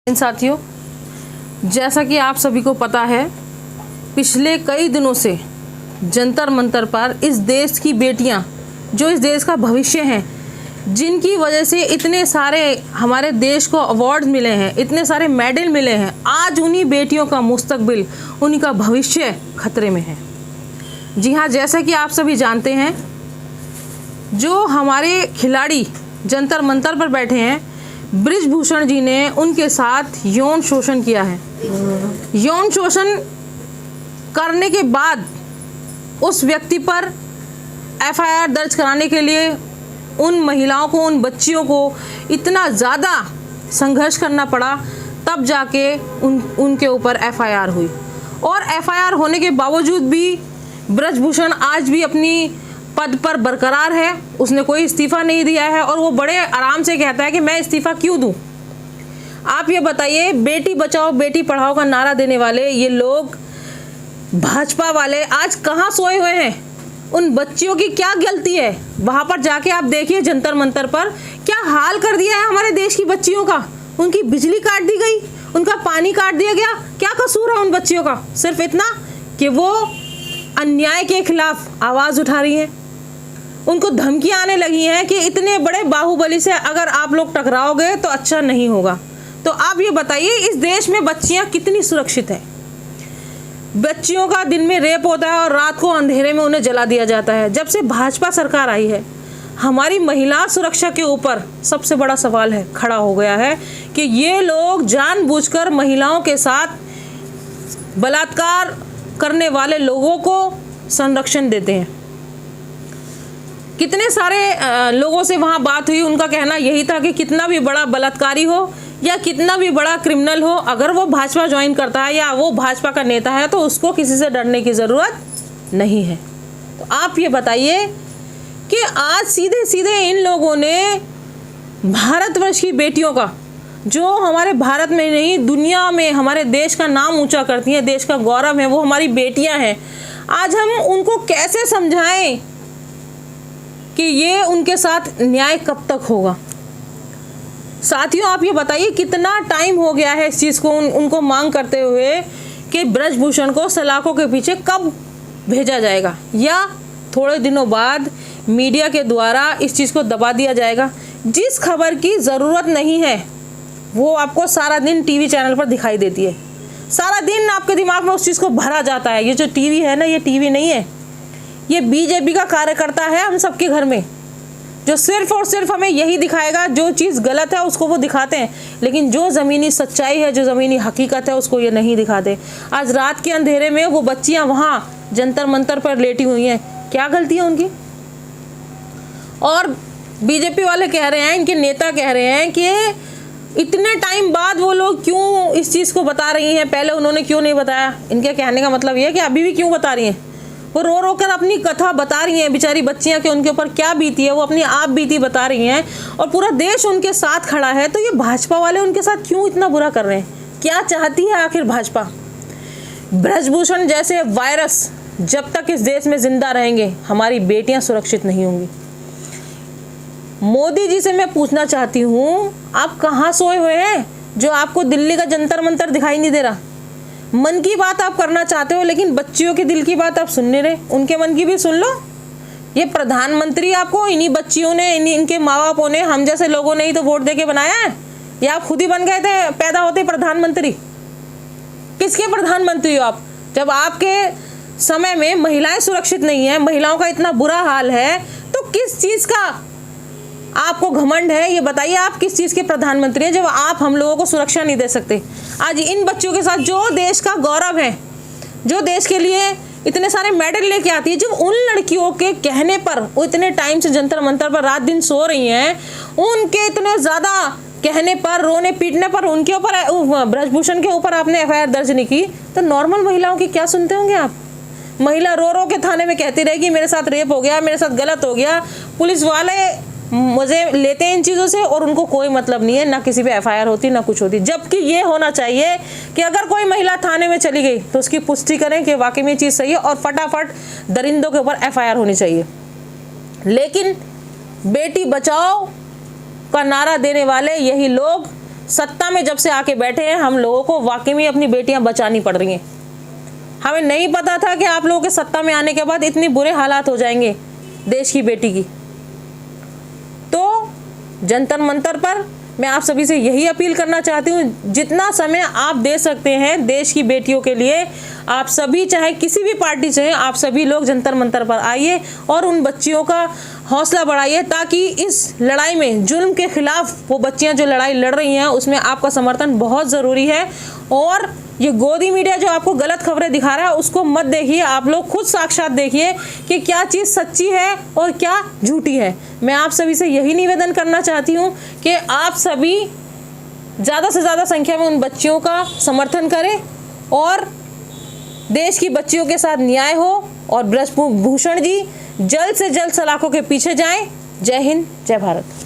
साथियों, जैसा कि आप सभी को पता है, पिछले कई दिनों से जंतर मंतर पर इस देश की बेटियां, जो इस देश का भविष्य हैं, जिनकी वजह से इतने सारे हमारे देश को अवार्ड मिले हैं, इतने सारे मेडल मिले हैं, आज उन्हीं बेटियों का मुस्तकबिल, उन्हीं का भविष्य खतरे में है। जी हाँ, जैसा कि आप सभी जानते हैं, जो हमारे खिलाड़ी जंतर मंतर पर बैठे हैं, बृजभूषण जी ने उनके साथ यौन शोषण किया है। यौन शोषण करने के बाद उस व्यक्ति पर एफआईआर दर्ज कराने के लिए उन महिलाओं को, उन बच्चियों को इतना ज़्यादा संघर्ष करना पड़ा, तब जाके उनके ऊपर एफआईआर हुई। और एफआईआर होने के बावजूद भी बृजभूषण आज भी अपनी पद पर बरकरार है, उसने कोई इस्तीफ़ा नहीं दिया है और वो बड़े आराम से कहता है कि मैं इस्तीफ़ा क्यों दूं। आप ये बताइए, बेटी बचाओ बेटी पढ़ाओ का नारा देने वाले ये लोग, भाजपा वाले, आज कहाँ सोए हुए हैं? उन बच्चियों की क्या गलती है? वहाँ पर जाके आप देखिए, जंतर मंतर पर क्या हाल कर दिया है हमारे देश की बच्चियों का। उनकी बिजली काट दी गई, उनका पानी काट दिया गया। क्या कसूर है उन बच्चियों का? सिर्फ इतना कि वो अन्याय के खिलाफ आवाज़ उठा रही हैं। उनको धमकियां आने लगी हैं कि इतने बड़े बाहुबली से अगर आप लोग टकराओगे तो अच्छा नहीं होगा। तो आप ये बताइए, इस देश में बच्चियां कितनी सुरक्षित हैं? बच्चियों का दिन में रेप होता है और रात को अंधेरे में उन्हें जला दिया जाता है। जब से भाजपा सरकार आई है, हमारी महिला सुरक्षा के ऊपर सबसे बड़ा सवाल है खड़ा हो गया है कि ये लोग जानबूझकर महिलाओं के साथ बलात्कार करने वाले लोगों को संरक्षण देते हैं। कितने सारे लोगों से वहाँ बात हुई, उनका कहना यही था कि कितना भी बड़ा बलात्कारी हो या कितना भी बड़ा क्रिमिनल हो, अगर वो भाजपा ज्वाइन करता है या वो भाजपा का नेता है तो उसको किसी से डरने की ज़रूरत नहीं है। तो आप ये बताइए कि आज सीधे सीधे इन लोगों ने भारतवर्ष की बेटियों का, जो हमारे भारत में नहीं दुनिया में हमारे देश का नाम ऊंचा करती हैं, देश का गौरव है, वो हमारी बेटियां हैं, आज हम उनको कैसे समझाएं कि ये उनके साथ न्याय कब तक होगा? साथियों, आप ये बताइए, कितना टाइम हो गया है इस चीज़ को उनको मांग करते हुए कि बृजभूषण को सलाखों के पीछे कब भेजा जाएगा, या थोड़े दिनों बाद मीडिया के द्वारा इस चीज़ को दबा दिया जाएगा। जिस खबर की ज़रूरत नहीं है वो आपको सारा दिन टीवी चैनल पर दिखाई देती है, सारा दिन आपके दिमाग में उस चीज़ को भरा जाता है। ये जो टीवी है ना, ये टीवी नहीं है, ये बीजेपी का कार्यकर्ता है हम सबके घर में, जो सिर्फ और सिर्फ हमें यही दिखाएगा, जो चीज़ गलत है उसको वो दिखाते हैं, लेकिन जो ज़मीनी सच्चाई है, जो ज़मीनी हकीकत है, उसको ये नहीं दिखाते। आज रात के अंधेरे में वो बच्चियां वहाँ जंतर मंतर पर लेटी हुई हैं, क्या गलती है उनकी? और बीजेपी वाले कह रहे हैं, इनके नेता कह रहे हैं कि इतने टाइम बाद वो लोग क्यों इस चीज़ को बता रही हैं, पहले उन्होंने क्यों नहीं बताया। इनके कहने का मतलब ये है कि अभी भी क्यों बता रही हैं। वो रो रो कर अपनी कथा बता रही हैं, बेचारी बच्चियां कि उनके ऊपर क्या बीती है, वो अपनी आप बीती बता रही हैं और पूरा देश उनके साथ खड़ा है। तो ये भाजपा वाले उनके साथ क्यों इतना बुरा कर रहे हैं? क्या चाहती है आखिर भाजपा? बृजभूषण जैसे वायरस जब तक इस देश में जिंदा रहेंगे, हमारी बेटियां सुरक्षित नहीं होंगी। मोदी जी से मैं पूछना चाहती हूँ, आप कहाँ सोए हुए हैं जो आपको दिल्ली का जंतर मंतर दिखाई नहीं दे रहा? मन की बात आप करना चाहते हो, लेकिन बच्चियों के दिल की बात आप सुन नहीं रहे। उनके मन की भी सुन लो। ये प्रधानमंत्री आपको इन्हीं बच्चियों ने, इनके माँ बापों ने, हम जैसे लोगों ने ही तो वोट देके बनाया है, या आप खुद ही बन गए थे पैदा होते प्रधानमंत्री? किसके प्रधानमंत्री हो आप? जब आपके समय में महिलाएं सुरक्षित नहीं है, महिलाओं का इतना बुरा हाल है, तो किस चीज़ का आपको घमंड है? ये बताइए, आप किस चीज़ के प्रधानमंत्री हैं जब आप हम लोगों को सुरक्षा नहीं दे सकते? आज इन बच्चों के साथ, जो देश का गौरव है, जो देश के लिए इतने सारे मेडल लेके आती है, जब उन लड़कियों के कहने पर वो इतने टाइम से जंतर मंतर पर रात दिन सो रही हैं, उनके इतने ज़्यादा कहने पर, रोने पीटने पर उनके ऊपर, बृजभूषण के ऊपर आपने एफआईआर दर्ज नहीं की, तो नॉर्मल महिलाओं की क्या सुनते होंगे आप? महिला रो रो के थाने में कहती रहेगी मेरे साथ रेप हो गया, मेरे साथ गलत हो गया, पुलिस वाले मजे लेते हैं इन चीज़ों से और उनको कोई मतलब नहीं है, ना किसी पे एफआईआर होती ना कुछ होती। जबकि ये होना चाहिए कि अगर कोई महिला थाने में चली गई तो उसकी पुष्टि करें कि वाकई में ये चीज़ सही है और फटाफट दरिंदों के ऊपर एफआईआर होनी चाहिए। लेकिन बेटी बचाओ का नारा देने वाले यही लोग सत्ता में जब से आके बैठे हैं, हम लोगों को वाकई में अपनी बेटियां बचानी पड़ रही हैं। हमें नहीं पता था कि आप लोगों के सत्ता में आने के बाद इतनी बुरे हालात हो जाएंगे देश की बेटी की। तो जंतर मंतर पर मैं आप सभी से यही अपील करना चाहती हूँ, जितना समय आप दे सकते हैं देश की बेटियों के लिए, आप सभी, चाहे किसी भी पार्टी से हैं, आप सभी लोग जंतर मंतर पर आइए और उन बच्चियों का हौसला बढ़ाइए, ताकि इस लड़ाई में, जुल्म के खिलाफ वो बच्चियां जो लड़ाई लड़ रही हैं, उसमें आपका समर्थन बहुत ज़रूरी है। और ये गोदी मीडिया जो आपको गलत खबरें दिखा रहा है, उसको मत देखिए, आप लोग खुद साक्षात देखिए कि क्या चीज़ सच्ची है और क्या झूठी है। मैं आप सभी से यही निवेदन करना चाहती हूँ कि आप सभी ज़्यादा से ज़्यादा संख्या में उन बच्चियों का समर्थन करें और देश की बच्चियों के साथ न्याय हो, और ब्रजभूषण जी जल्द से जल्द सलाखों के पीछे जाएं। जय हिंद, जय भारत।